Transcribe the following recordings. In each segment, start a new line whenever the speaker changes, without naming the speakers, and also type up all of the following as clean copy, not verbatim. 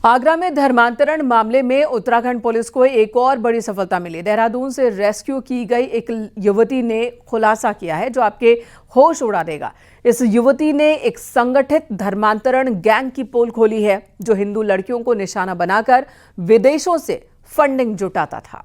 आगरा में धर्मांतरण मामले में उत्तराखंड पुलिस को एक और बड़ी सफलता मिली। देहरादून से रेस्क्यू की गई एक युवती ने खुलासा किया है जो आपके होश उड़ा देगा। इस युवती ने एक संगठित धर्मांतरण गैंग की पोल खोली है जो हिंदू लड़कियों को निशाना बनाकर विदेशों से फंडिंग जुटाता था।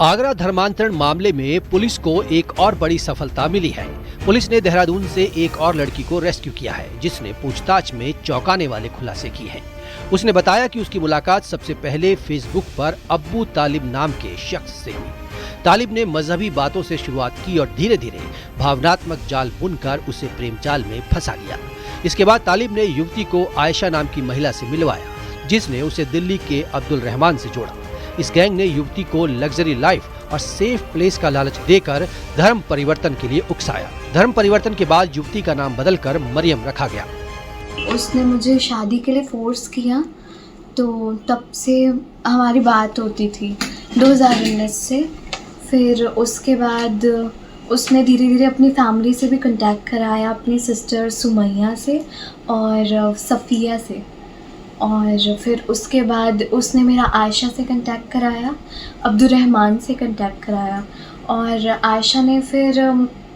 आगरा धर्मांतरण मामले में पुलिस को एक और बड़ी सफलता मिली है। पुलिस ने देहरादून से एक और लड़की को रेस्क्यू किया है जिसने पूछताछ में चौंकाने वाले खुलासे किए हैं। उसने बताया कि उसकी मुलाकात सबसे पहले फेसबुक पर अब्बू तालिब नाम के शख्स से हुई। तालिब ने मजहबी बातों से शुरुआत की और धीरे धीरे भावनात्मक जाल बुनकर उसे प्रेम जाल में फंसा लिया। इसके बाद तालिब ने युवती को आयशा नाम की महिला से मिलवाया जिसने उसे दिल्ली के अब्दुल रहमान से जोड़ा। इस गैंग ने युवती को लग्जरी लाइफ और सेफ प्लेस का लालच देकर धर्म परिवर्तन के लिए उकसाया। धर्म परिवर्तन के बाद युवती का नाम बदलकर मरियम रखा गया।
उसने मुझे शादी के लिए फोर्स किया, तो तब से हमारी बात होती थी 2019 से। फिर उसके बाद उसने धीरे धीरे अपनी फैमिली से भी कांटेक्ट कराया, अपनी सिस्टर सुमैया से और सफ़िया से। और फिर उसके बाद उसने मेरा आयशा से कांटेक्ट कराया, अब्दुल रहमान से कांटेक्ट कराया। और आयशा ने फिर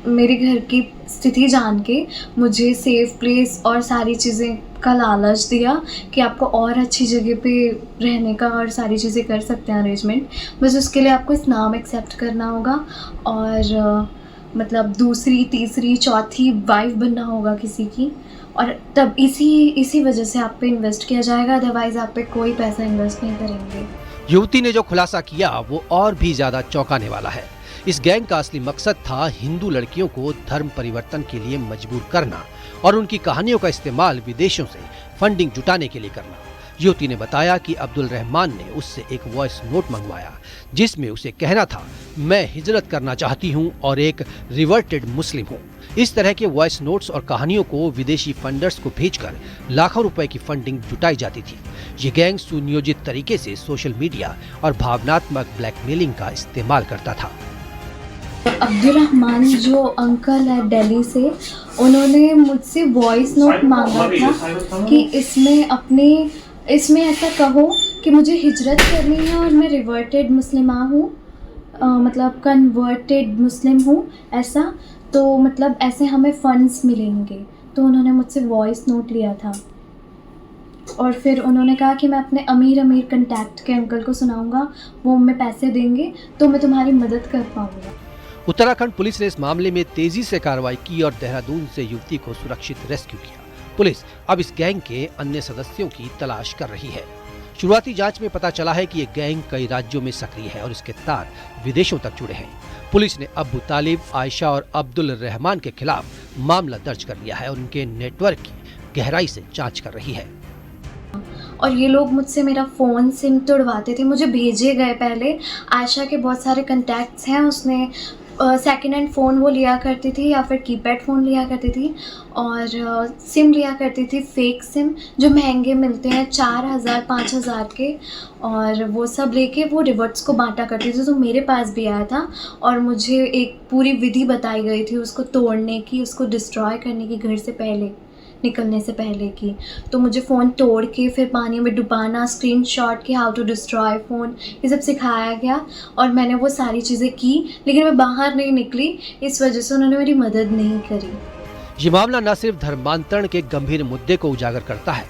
मेरे घर की स्थिति जान के मुझे सेफ प्लेस और सारी चीज़ें का लालच दिया कि आपको और अच्छी जगह पे रहने का और सारी चीज़ें कर सकते हैं अरेंजमेंट, बस उसके लिए आपको इस्लाम एक्सेप्ट करना होगा और मतलब दूसरी तीसरी चौथी वाइफ बनना होगा किसी की, और तब इसी वजह से आप पे इन्वेस्ट किया जाएगा, अदरवाइज आप पे कोई पैसा इन्वेस्ट नहीं करेंगे।
युवती ने जो खुलासा किया वो और भी ज्यादा चौंकाने वाला है। इस गैंग का असली मकसद था हिंदू लड़कियों को धर्म परिवर्तन के लिए मजबूर करना और उनकी कहानियों का इस्तेमाल विदेशों से फंडिंग जुटाने के लिए करना। युवती ने बताया कि अब्दुल रहमान ने उससे एक वॉइस नोट मंगवाया जिसमें उसे कहना था, मैं हिजरत करना चाहती हूं और एक रिवर्टेड मुस्लिम हूं। इस तरह के वॉइस नोट्स और कहानियों को विदेशी फंडर्स को भेजकर लाखों रुपए की फंडिंग जुटाई जाती थी। ये गैंग सुनियोजित तरीके से सोशल मीडिया और भावनात्मक ब्लैकमेलिंग का इस्तेमाल करता था।
अब्दुल रहमान जो अंकल है दिल्ली से, उन्होंने मुझसे वॉइस नोट मांगा था कि इसमें ऐसा कहो कि मुझे हिजरत करनी है और मैं रिवर्टेड मुस्लिमा हूँ, मतलब कन्वर्टेड मुस्लिम हूँ ऐसा, तो मतलब ऐसे हमें फंड्स मिलेंगे। तो उन्होंने मुझसे वॉइस नोट लिया था और फिर उन्होंने कहा कि मैं अपने अमीर कंटैक्ट के अंकल को सुनाऊंगा, वो हमें पैसे देंगे तो मैं तुम्हारी मदद कर पाऊंगा।
उत्तराखंड पुलिस ने इस मामले में तेजी से कार्रवाई की और देहरादून से युवती को सुरक्षित रेस्क्यू किया। पुलिस अब इस गैंग के अन्य सदस्यों की तलाश कर रही है। शुरुआती जांच में पता चला है कि ये गैंग कई राज्यों में सक्रिय है और इसके तार विदेशों तक जुड़े हैं। पुलिस ने अब्बू तालिब, आयशा और अब्दुल रहमान के खिलाफ मामला दर्ज कर लिया है और उनके नेटवर्क की गहराई से जांच कर रही है।
और ये लोग मुझसे मेरा फ़ोन सिम तोड़वाते थे, मुझे भेजे गए। पहले आयशा के बहुत सारे कॉन्टैक्ट्स हैं, उसने सेकेंड हैंड फ़ोन वो लिया करती थी या फिर कीपैड फ़ोन लिया करती थी और सिम लिया करती थी, फेक सिम जो महंगे मिलते हैं 4000 5000 के, और वो सब लेके वो रिवर्ट्स को बांटा करती थी। तो मेरे पास भी आया था और मुझे एक पूरी विधि बताई गई थी उसको तोड़ने की, उसको डिस्ट्रॉय करने की, घर से पहले निकलने से पहले की। तो मुझे फ़ोन तोड़ के फिर पानी में डुबाना, स्क्रीनशॉट के हाउ टू डिस्ट्रॉय फ़ोन, ये सब सिखाया गया और मैंने वो सारी चीज़ें की, लेकिन मैं बाहर नहीं निकली, इस वजह से उन्होंने मेरी मदद नहीं करी।
ये मामला न सिर्फ धर्मांतरण के गंभीर मुद्दे को उजागर करता है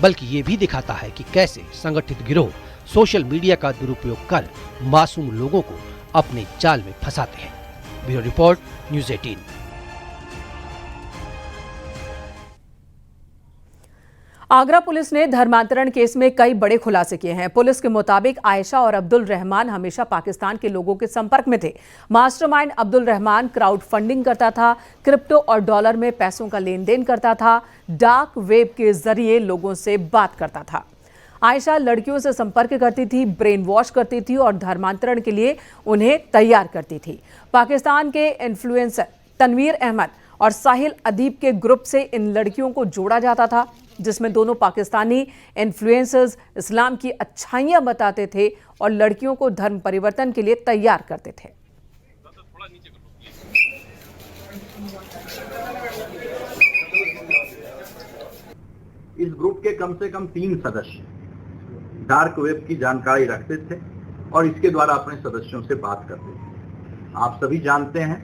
बल्कि ये भी दिखाता है कि कैसे संगठित गिरोह सोशल मीडिया का दुरुपयोग कर मासूम लोगों को अपने जाल में फंसाते हैं। Bureau report, news 18।
Agra police ने धर्मांतरण केस में कई बड़े खुलासे किए हैं। पुलिस के मुताबिक आयशा और अब्दुल रहमान हमेशा पाकिस्तान के लोगों के संपर्क में थे। Mastermind Abdul Rahman crowd funding करता था, क्रिप्टो और डॉलर में पैसों का लेन देन करता था, डार्क वेब के जरिए लोगों से बात करता था। आयशा लड़कियों से संपर्क करती थी, ब्रेन वॉश करती थी और धर्मांतरण के लिए उन्हें तैयार करती थी। पाकिस्तान के इन्फ्लुएंसर तनवीर अहमद और साहिल अदीब के ग्रुप से इन लड़कियों को जोड़ा जाता था जिसमें दोनों पाकिस्तानी इन्फ्लुएंसर्स इस्लाम की अच्छाइयां बताते थे और लड़कियों को धर्म परिवर्तन के लिए तैयार करते थे।
इस ग्रुप के कम से कम 3 सदस्य डार्क वेब की जानकारी रखते थे और इसके द्वारा अपने सदस्यों से बात करते थे। आप सभी जानते हैं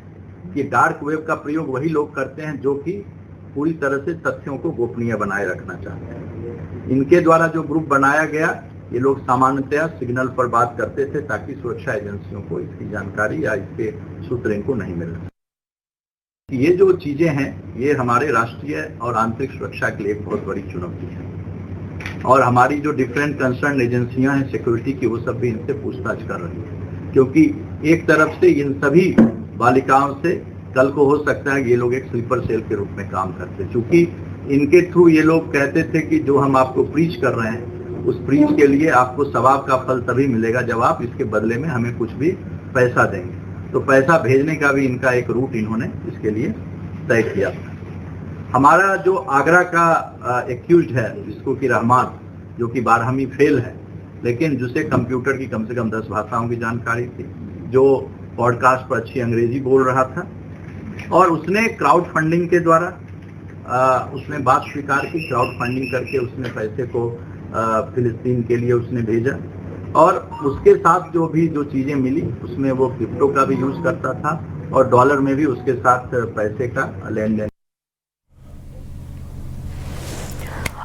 कि डार्क वेब का प्रयोग वही लोग करते हैं जो कि पूरी तरह से तथ्यों को गोपनीय बनाए रखना चाहते हैं। इनके द्वारा जो ग्रुप बनाया गया, ये लोग सामान्यतया सिग्नल पर बात करते थे ताकि सुरक्षा एजेंसियों को इसकी जानकारी या इसके सूत्र इनको नहीं मिल रहे। ये जो चीजें हैं, ये हमारे राष्ट्रीय और आंतरिक सुरक्षा के लिए एक बहुत बड़ी चुनौती है और हमारी जो डिफरेंट कंसर्न एजेंसियां हैं सिक्योरिटी की, वो सब भी इनसे पूछताछ कर रही है, क्योंकि एक तरफ से इन सभी बालिकाओं से कल को हो सकता है ये लोग एक स्लीपर सेल के रूप में काम करते, क्योंकि इनके थ्रू ये लोग कहते थे कि जो हम आपको प्रीच कर रहे हैं उस प्रीच के लिए आपको सवाब का फल तभी मिलेगा जब आप इसके बदले में हमें कुछ भी पैसा देंगे। तो पैसा भेजने का भी इनका एक रूट इन्होंने इसके लिए तय किया। हमारा जो आगरा का एक्यूज्ड है, जिसको कि रहमान, जो कि 12वीं फेल है, लेकिन जिसे कंप्यूटर की कम से कम 10 भाषाओं की जानकारी थी, जो पॉडकास्ट पर अच्छी अंग्रेजी बोल रहा था और उसने क्राउड फंडिंग के द्वारा उसने बात स्वीकार की। क्राउड फंडिंग करके उसने पैसे को फिलिस्तीन के लिए उसने भेजा और उसके साथ जो चीजें मिली उसमें वो क्रिप्टो का भी यूज करता था और डॉलर में भी उसके साथ पैसे का लेन देन।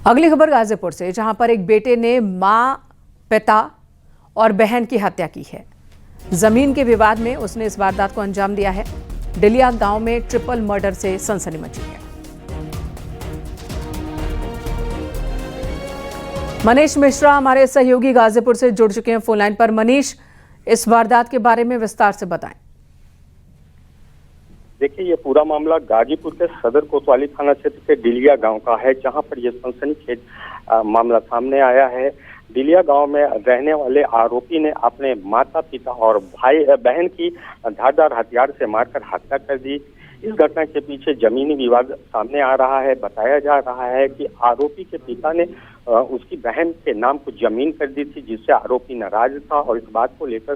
अगली खबर गाजीपुर से, जहां पर एक बेटे ने मां, पिता और बहन की हत्या की है। जमीन के विवाद में उसने इस वारदात को अंजाम दिया है। डिलिया गांव में ट्रिपल मर्डर से सनसनी मची है। मनीष मिश्रा हमारे सहयोगी गाजीपुर से जुड़ चुके हैं फोन लाइन पर। मनीष, इस वारदात के बारे में विस्तार से बताएं।
देखिए, ये पूरा मामला गाजीपुर के सदर कोतवाली थाना क्षेत्र के डिलिया गांव का है, जहां पर यह सनसनीखेज मामला सामने आया है। डिलिया गांव में रहने वाले आरोपी ने अपने माता पिता और भाई बहन की धारदार हथियार से मारकर हत्या कर दी। इस घटना के पीछे जमीनी विवाद सामने आ रहा है। बताया जा रहा है कि आरोपी के पिता ने उसकी बहन के नाम को जमीन कर दी थी, जिससे आरोपी नाराज था और इस बात को लेकर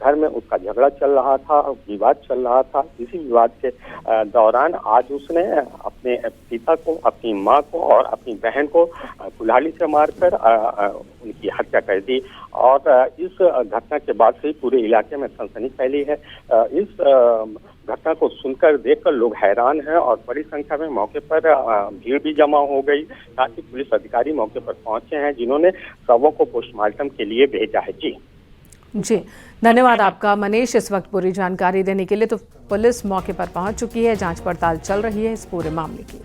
घर में उसका झगड़ा चल रहा था, विवाद चल रहा था। इसी विवाद के दौरान आज उसने अपने पिता को, अपनी मां को और अपनी बहन को कुल्हाड़ी से मारकर उनकी हत्या कर दी और इस घटना के बाद से पूरे इलाके में सनसनी फैली है। इस घटना को सुनकर, देखकर लोग हैरान हैं और बड़ी संख्या में मौके पर भीड़ भी जमा हो गई। साथ ही पुलिस अधिकारी मौके पर पहुंचे हैं, जिन्होंने शवों को पोस्टमार्टम के लिए भेजा है। जी,
धन्यवाद आपका मनीष, इस वक्त पूरी जानकारी देने के लिए। तो पुलिस मौके पर पहुंच चुकी है, जांच पड़ताल चल रही है इस पूरे मामले की।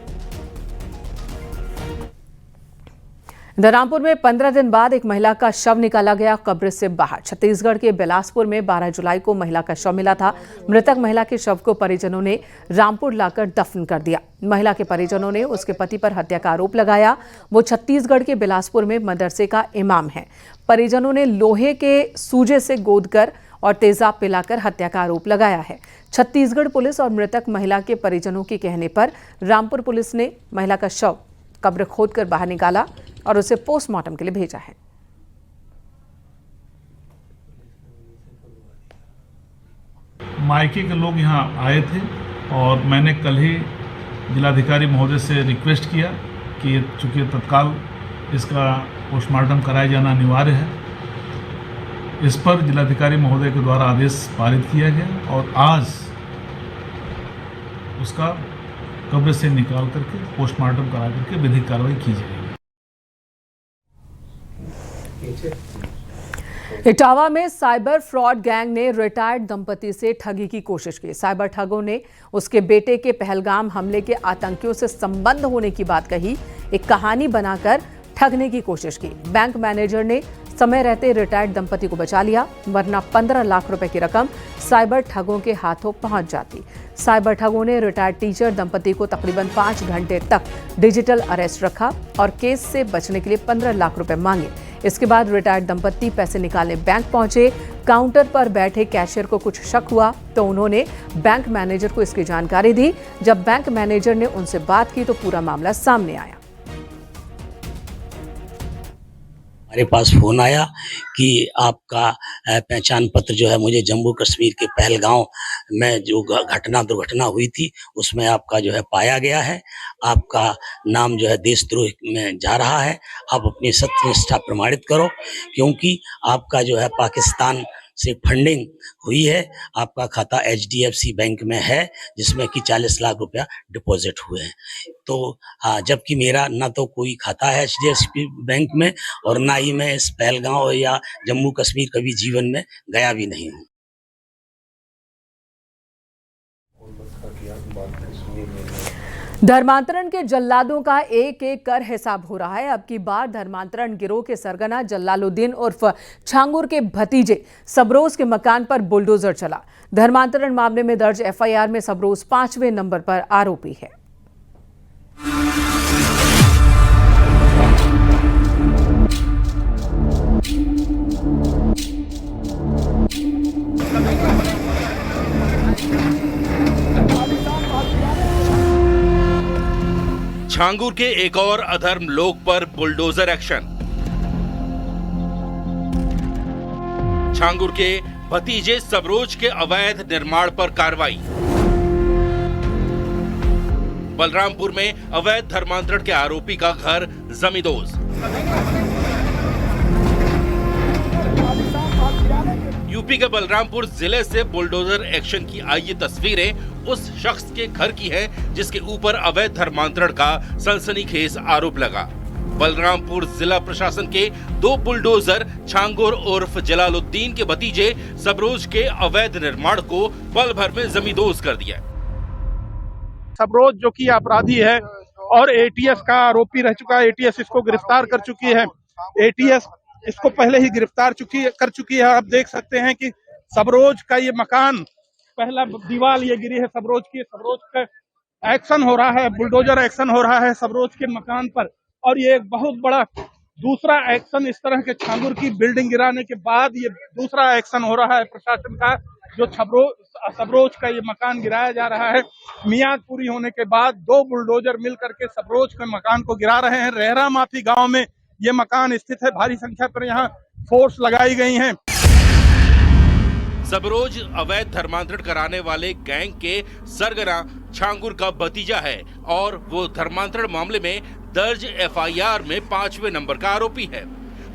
रामपुर में 15 दिन बाद एक महिला का शव निकाला गया कब्र से बाहर। छत्तीसगढ़ के बिलासपुर में 12 जुलाई को महिला का शव मिला था। मृतक महिला के शव को परिजनों ने रामपुर लाकर दफन कर दिया। महिला के परिजनों ने उसके पति पर हत्या का आरोप लगाया। वो छत्तीसगढ़ के बिलासपुर में मदरसे का इमाम है। परिजनों ने लोहे के सूजे से गोदकर और तेजाब पिलाकर हत्या का आरोप लगाया है। छत्तीसगढ़ पुलिस और मृतक महिला के परिजनों के कहने पर रामपुर पुलिस ने महिला का शव कब्र खोदकर बाहर निकाला और उसे पोस्टमार्टम के लिए भेजा है।
मायके के लोग यहाँ आए थे और मैंने कल ही जिलाधिकारी महोदय से रिक्वेस्ट किया कि चूँकि तत्काल इसका पोस्टमार्टम कराया जाना अनिवार्य है, इस पर जिलाधिकारी महोदय के द्वारा आदेश पारित किया गया और आज उसका कब्र से निकाल करके पोस्टमार्टम करा करके विधिक कार्रवाई की जाएगी।
इटावा में साइबर फ्रॉड गैंग ने रिटायर्ड दंपति से ठगी की कोशिश की। साइबर ठगों ने उसके बेटे के पहलगाम हमले के आतंकियों से संबंध होने की बात कही, एक कहानी बनाकर ठगने की कोशिश की। बैंक मैनेजर ने समय रहते रिटायर्ड दंपति को बचा लिया, वरना 15 लाख रुपए की रकम साइबर ठगों के हाथों पहुंच जाती। साइबर ठगों ने रिटायर्ड टीचर दंपति को तकरीबन 5 घंटे तक डिजिटल अरेस्ट रखा और केस से बचने के लिए 15 लाख रुपए मांगे। इसके बाद रिटायर्ड दंपति पैसे निकालने बैंक पहुंचे। काउंटर पर बैठे कैशियर को कुछ शक हुआ तो उन्होंने बैंक मैनेजर को इसकी जानकारी दी। जब बैंक मैनेजर ने उनसे बात की तो पूरा मामला सामने आया।
मेरे पास फ़ोन आया कि आपका पहचान पत्र जो है मुझे जम्मू कश्मीर के पहलगांव में जो दुर्घटना हुई थी उसमें आपका जो है पाया गया है। आपका नाम जो है देशद्रोह में जा रहा है। आप अपनी सत्यनिष्ठा प्रमाणित करो, क्योंकि आपका जो है पाकिस्तान से फंडिंग हुई है। आपका खाता HDFC बैंक में है, जिसमें कि 40 लाख रुपया डिपॉजिट हुए हैं। तो जबकि मेरा ना तो कोई खाता है HDFC बैंक में और ना ही मैं इस पहलगांव या जम्मू कश्मीर कभी जीवन में गया भी नहीं हूँ।
धर्मांतरण के जल्लादों का एक एक कर हिसाब हो रहा है। अब की बार धर्मांतरण गिरोह के सरगना जलालुद्दीन उर्फ छांगुर के भतीजे सबरोज के मकान पर बुलडोजर चला। धर्मांतरण मामले में दर्ज FIR में सबरोज 5वें नंबर पर आरोपी है।
छांगुर के एक और अधर्म लोक पर बुलडोजर एक्शन। छांगुर के भतीजे सबरोज के अवैध निर्माण पर कार्रवाई। बलरामपुर में अवैध धर्मांतरण के आरोपी का घर जमींदोज। यूपी के बलरामपुर जिले से बुलडोजर एक्शन की आई ये तस्वीरें उस शख्स के घर की हैं जिसके ऊपर अवैध धर्मांतरण का सनसनीखेज आरोप लगा। बलरामपुर जिला प्रशासन के 2 बुलडोजर छांगुर उर्फ जलालुद्दीन के भतीजे सबरोज के अवैध निर्माण को पल भर में जमींदोज कर दिया।
सबरोज जो कि अपराधी है और ATS का आरोपी रह चुका है, ATS इसको गिरफ्तार कर चुकी है। ATS इसको पहले ही गिरफ्तार कर चुकी है। आप देख सकते हैं कि सबरोज का ये मकान, पहला दीवार ये गिरी है सबरोज की। सबरोज का एक्शन हो रहा है, बुलडोजर एक्शन हो रहा है सबरोज के मकान पर। और ये एक बहुत बड़ा दूसरा एक्शन इस तरह के छांगुर की बिल्डिंग गिराने के बाद ये दूसरा एक्शन हो रहा है प्रशासन का, जो सबरोज का ये मकान गिराया जा रहा है। मियाद पूरी होने के बाद 2 बुलडोजर मिल करके सबरोज के मकान को गिरा रहे हैं। रेहरा माफी गांव में ये मकान स्थित है। भारी संख्या पर यहाँ फोर्स लगाई गई हैं।
सबरोज अवैध धर्मांतरण कराने वाले गैंग के सरगना छांगुर का भतीजा है और वो धर्मांतरण मामले में दर्ज FIR में 5वें नंबर का आरोपी है।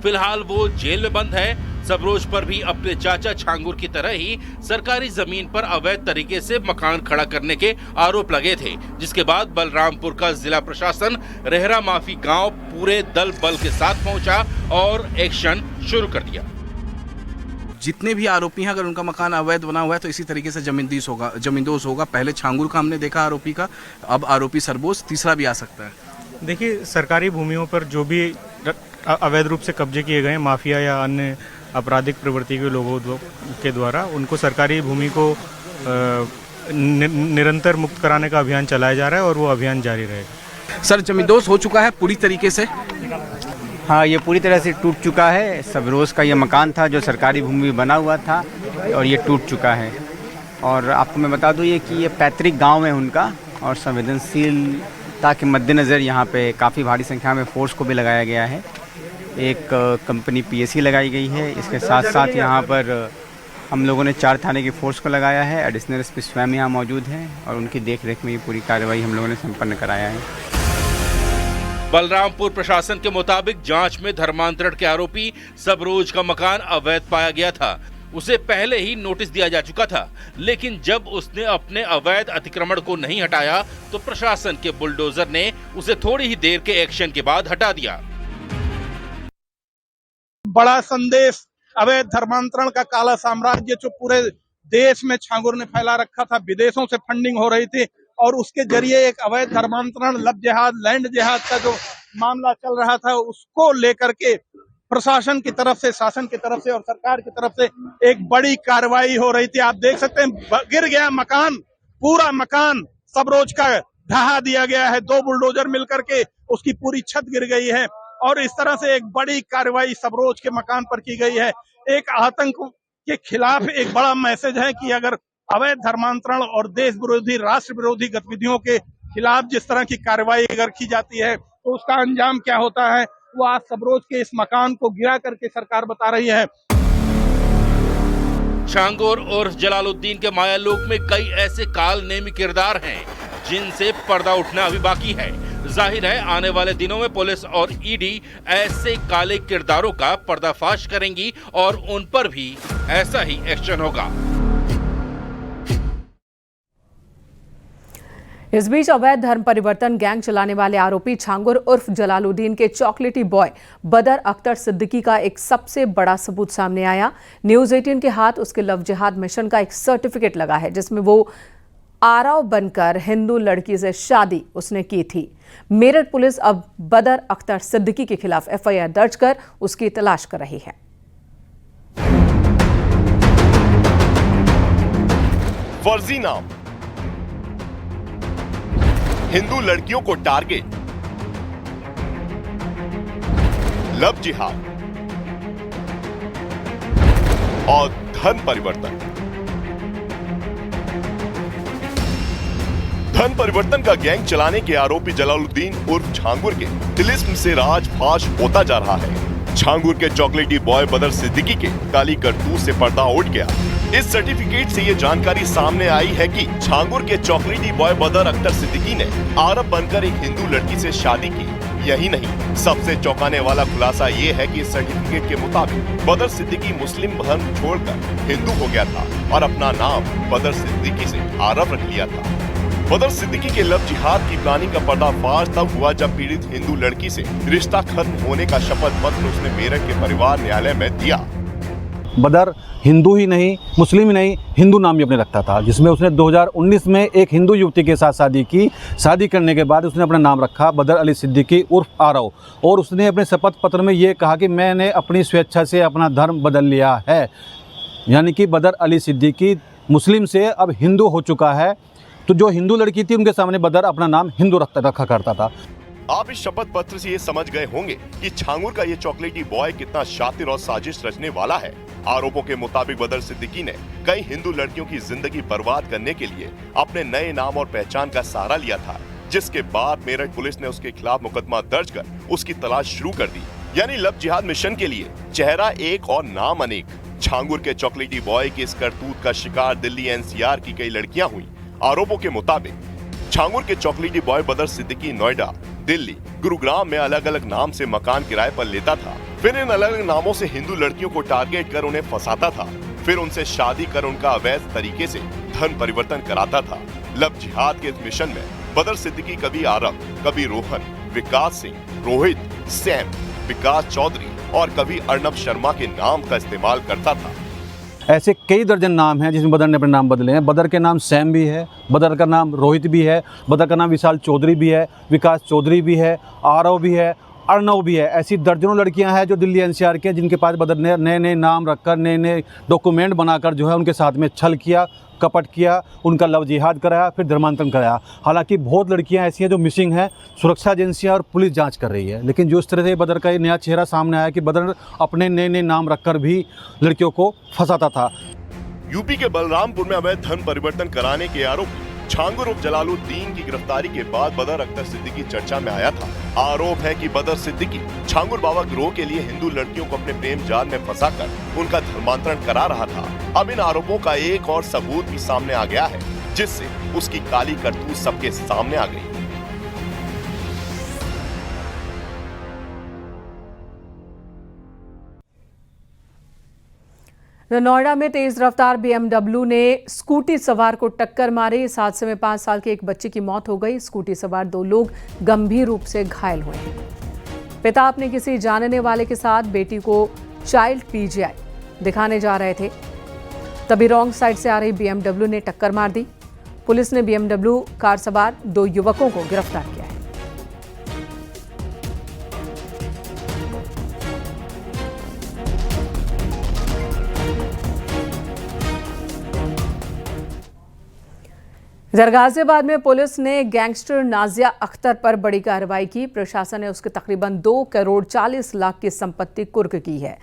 फिलहाल वो जेल में बंद है। सबरोज पर भी अपने चाचा छांगुर की तरह ही सरकारी जमीन पर अवैध तरीके से मकान खड़ा करने के आरोप लगे थे, जिसके बाद बलरामपुर का जिला प्रशासन रेहरा माफी गांव पूरे दल बल के साथ पहुंचा और एक्शन शुरू कर दिया।
जितने भी आरोपी हैं, अगर उनका मकान अवैध बना हुआ है तो इसी तरीके से जमींदोज होगा। पहले छांगुर का हमने देखा आरोपी का, अब आरोपी सरबोज तीसरा भी आ सकता है।
देखिए, सरकारी भूमियों पर जो भी अवैध रूप से कब्जे किए गए माफिया या अन्य आपराधिक प्रवृत्ति के लोगों के द्वारा, उनको सरकारी भूमि को निरंतर मुक्त कराने का अभियान चलाया जा रहा है और वो अभियान जारी रहेगा।
सर, जमींदोज हो चुका है पूरी तरीके से?
हाँ, ये पूरी तरह से टूट चुका है। सबरोज का ये मकान था जो सरकारी भूमि में बना हुआ था और ये टूट चुका है। और आपको मैं बता दूँ कि ये पैतृक गांव है उनका, और संवेदनशीलता के मद्देनज़र यहाँ पे काफ़ी भारी संख्या में फोर्स को भी लगाया गया है। एक कंपनी PSC लगाई गई है। इसके साथ साथ यहाँ पर हम लोगों ने 4 थाने की फोर्स को लगाया है। एडिशनल SP स्वयं यहाँ मौजूद हैं और उनकी देखरेख में ये पूरी कार्रवाई हम लोगों ने संपन्न कराया है।
बलरामपुर प्रशासन के मुताबिक जांच में धर्मांतरण के आरोपी सबरोज का मकान अवैध पाया गया था। उसे पहले ही नोटिस दिया जा चुका था, लेकिन जब उसने अपने अवैध अतिक्रमण को नहीं हटाया तो प्रशासन के बुलडोजर ने उसे थोड़ी ही देर के एक्शन के बाद हटा दिया।
बड़ा संदेश, अवैध धर्मांतरण का काला साम्राज्य जो पूरे देश में छांगुर ने फैला रखा था, विदेशों से फंडिंग हो रही थी और उसके जरिए एक अवैध धर्मांतरण, लब जिहाद, लैंड जिहाद का जो मामला चल रहा था, उसको लेकर के प्रशासन की तरफ से, शासन की तरफ से और सरकार की तरफ से एक बड़ी कार्रवाई हो रही थी। आप देख सकते हैं, गिर गया मकान, पूरा मकान सबरोज का ढहा दिया गया है। 2 बुलडोजर मिलकर के उसकी पूरी छत गिर गई है और इस तरह से एक बड़ी कार्रवाई सबरोज के मकान पर की गई है। एक आतंक के खिलाफ एक बड़ा मैसेज है कि अगर अवैध धर्मांतरण और देश विरोधी, राष्ट्र विरोधी गतिविधियों के खिलाफ जिस तरह की कार्रवाई अगर की जाती है तो उसका अंजाम क्या होता है, वो आज सबरोज के इस मकान को गिरा करके सरकार बता रही है।
छांगुर और जलालुद्दीन के मायालोक में कई ऐसे काल नेमी किरदार हैं जिनसे पर्दा उठना अभी बाकी है। जाहिर है आने वाले दिनों में पुलिस और ईडी ऐसे काले किरदारों का पर्दाफाश करेंगी और उन पर भी ऐसा ही एक्शन होगा।
इस बीच अवैध धर्म परिवर्तन गैंग चलाने वाले आरोपी छांगुर उर्फ जलालुद्दीन के चॉकलेटी बॉय बदर अख्तर सिद्दीकी का एक सबसे बड़ा सबूत सामने आया। न्यूज 18 के हाथ उसके लव जिहाद मिशन का एक सर्टिफिकेट लगा है जिसमें वो आरव बनकर हिंदू लड़की से शादी उसने की थी। मेरठ पुलिस अब बदर अख्तर सिद्दीकी के खिलाफ एफआईआर दर्ज कर उसकी तलाश कर रही है।
फर्जी नाम, हिंदू लड़कियों को टारगेट, लव जिहाद और धन परिवर्तन। धन परिवर्तन का गैंग चलाने के आरोपी जलालुद्दीन उर्फ छांगुर के तिलिस्म से राज फाश होता जा रहा है। छांगुर के चॉकलेटी बॉय बदर सिद्दीकी के काली करतूत से पर्दा उठ गया। इस सर्टिफिकेट से ये जानकारी सामने आई है कि छांगुर के चॉकलेटी बॉय बदर अख्तर सिद्दीकी ने आरब बनकर एक हिंदू लड़की से शादी की। यही नहीं, सबसे चौंकाने वाला खुलासा ये है कि इस सर्टिफिकेट के मुताबिक बदर सिद्दीकी मुस्लिम धर्म छोड़कर हिंदू हो गया था और अपना नाम बदर सिद्दीकी से आरब रख लिया था। बदर सिद्दीकी के लव जिहाद की प्लानिंग का पर्दाफाश तब हुआ जब पीड़ित हिंदू लड़की से रिश्ता खत्म होने का शपथ पत्र उसने मेरठ के परिवार न्यायालय में दिया।
बदर हिंदू ही नहीं, मुस्लिम ही नहीं, हिंदू नाम भी अपने रखता था, जिसमें उसने 2019 में एक हिंदू युवती के साथ शादी की। शादी करने के बाद उसने अपना नाम रखा बदर अली सिद्दीकी उर्फ आरव और उसने अपने शपथ पत्र में ये कहा कि मैंने अपनी स्वेच्छा से अपना धर्म बदल लिया है। यानी कि बदर अली सिद्दीकी मुस्लिम से अब हिंदू हो चुका है। तो जो हिंदू लड़की थी उनके सामने बदर अपना नाम हिंदू रखा करता था।
आप इस शपथ पत्र से ये समझ गए होंगे कि छांगुर का ये चॉकलेटी बॉय कितना शातिर और साजिश रचने वाला है। आरोपों के मुताबिक बदर सिद्दीकी ने कई हिंदू लड़कियों की जिंदगी बर्बाद करने के लिए अपने नए नाम और पहचान का सहारा लिया था, जिसके बाद मेरठ पुलिस ने उसके खिलाफ मुकदमा दर्ज कर उसकी तलाश शुरू कर दी। यानी लव जिहाद मिशन के लिए चेहरा एक और नाम अनेक। छांगुर के चॉकलेटी बॉय के इस करतूत का शिकार दिल्ली एनसीआर की कई लड़कियां हुई। आरोपों के मुताबिक छांगुर के चॉकलेटी बॉय बदर सिद्दीकी नोएडा, दिल्ली, गुरुग्राम में अलग अलग नाम से मकान किराए पर लेता था। फिर इन अलग अलग नामों से हिंदू लड़कियों को टारगेट कर उन्हें फंसाता था। फिर उनसे शादी कर उनका अवैध तरीके से धन परिवर्तन कराता था। लव जिहाद के इस मिशन में बदर सिद्दीकी कभी आरब, कभी रोहन, विकास सिंह, रोहित, सैम, विकास चौधरी और कभी अर्नब शर्मा के नाम का इस्तेमाल करता था।
ऐसे कई दर्जन नाम हैं जिसमें बदर ने अपने नाम बदले हैं। बदर के नाम सैम भी है, बदर का नाम रोहित भी है, बदर का नाम विशाल चौधरी भी है, विकास चौधरी भी है, आरव भी है, अर्नव भी है। ऐसी दर्जनों लड़कियां हैं जो दिल्ली एनसीआर के, जिनके पास बदर ने नए नए नाम रखकर नए नए डॉक्यूमेंट बनाकर जो है उनके साथ में छल किया, कपट किया, उनका लव जिहाद कराया, फिर धर्मांतरण कराया। हालांकि बहुत लड़कियां ऐसी हैं जो मिसिंग हैं, सुरक्षा एजेंसियां और पुलिस जांच कर रही है। लेकिन जो इस तरह से बदर का ये नया चेहरा सामने आया कि बदर अपने नए नए नाम रखकर भी लड़कियों को फंसाता था।
यूपी के बलरामपुर में अवैध धन परिवर्तन कराने के आरोपी छांगुर उर्फ जलालुद्दीन की गिरफ्तारी के बाद बदर अख्तर सिद्दीकी चर्चा में आया था। आरोप है कि बदर सिद्दीकी छांगुर बाबा गिरोह के लिए हिंदू लड़कियों को अपने प्रेम जाल में फंसाकर उनका धर्मांतरण करा रहा था। अब इन आरोपों का एक और सबूत भी सामने आ गया है, जिससे उसकी काली करतूत सबके सामने आ गई।
नोएडा में तेज रफ्तार BMW ने स्कूटी सवार को टक्कर मारी। इस हादसे में 5 साल के एक बच्चे की मौत हो गई। स्कूटी सवार 2 लोग गंभीर रूप से घायल हुए हैं। पिता अपने किसी जानने वाले के साथ बेटी को चाइल्ड PGI दिखाने जा रहे थे, तभी रॉन्ग साइड से आ रही BMW ने टक्कर मार दी। पुलिस ने BMW कार सवार 2 युवकों को गिरफ्तार किया है। इधर गाजियाबाद में पुलिस ने गैंगस्टर नाजिया अख्तर पर बड़ी कार्रवाई की। प्रशासन ने उसके तकरीबन 2 करोड़ 40 लाख की संपत्ति कुर्क की है।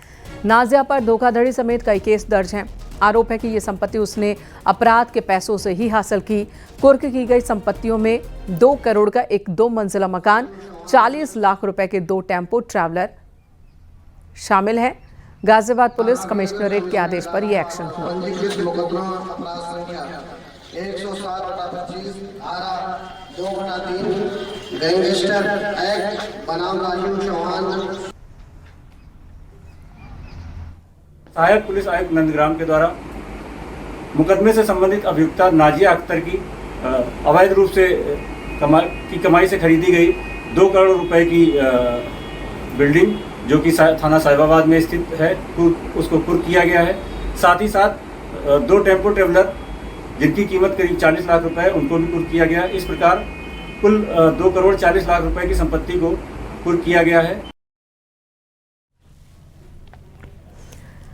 नाजिया पर धोखाधड़ी समेत कई केस दर्ज हैं। आरोप है कि ये संपत्ति उसने अपराध के पैसों से ही हासिल की। कुर्क की गई संपत्तियों में 2 करोड़ का एक 2 मंजिला मकान, 40 लाख रुपए के 2 टेम्पो ट्रैवलर शामिल है। गाजियाबाद पुलिस कमिश्नरेट के आदेश पर यह एक्शन हुआ।
सहायक पुलिस आयुक्त नंदग्राम के द्वारा मुकदमे से संबंधित अभियुक्ता नाजिया अख्तर की अवैध रूप से कमाई से खरीदी गई 2 करोड़ रुपए की बिल्डिंग जो कि थाना साहिबाबाद में स्थित है, उसको कुर्क किया गया है। साथ ही साथ 2 टेम्पो ट्रेवलर जिनकी कीमत करीब 40 लाख रुपए है, उनको भी कुर्क किया गया है। इस प्रकार कुल 2 करोड़ 40 लाख रुपए की संपत्ति को कुर्क किया गया है।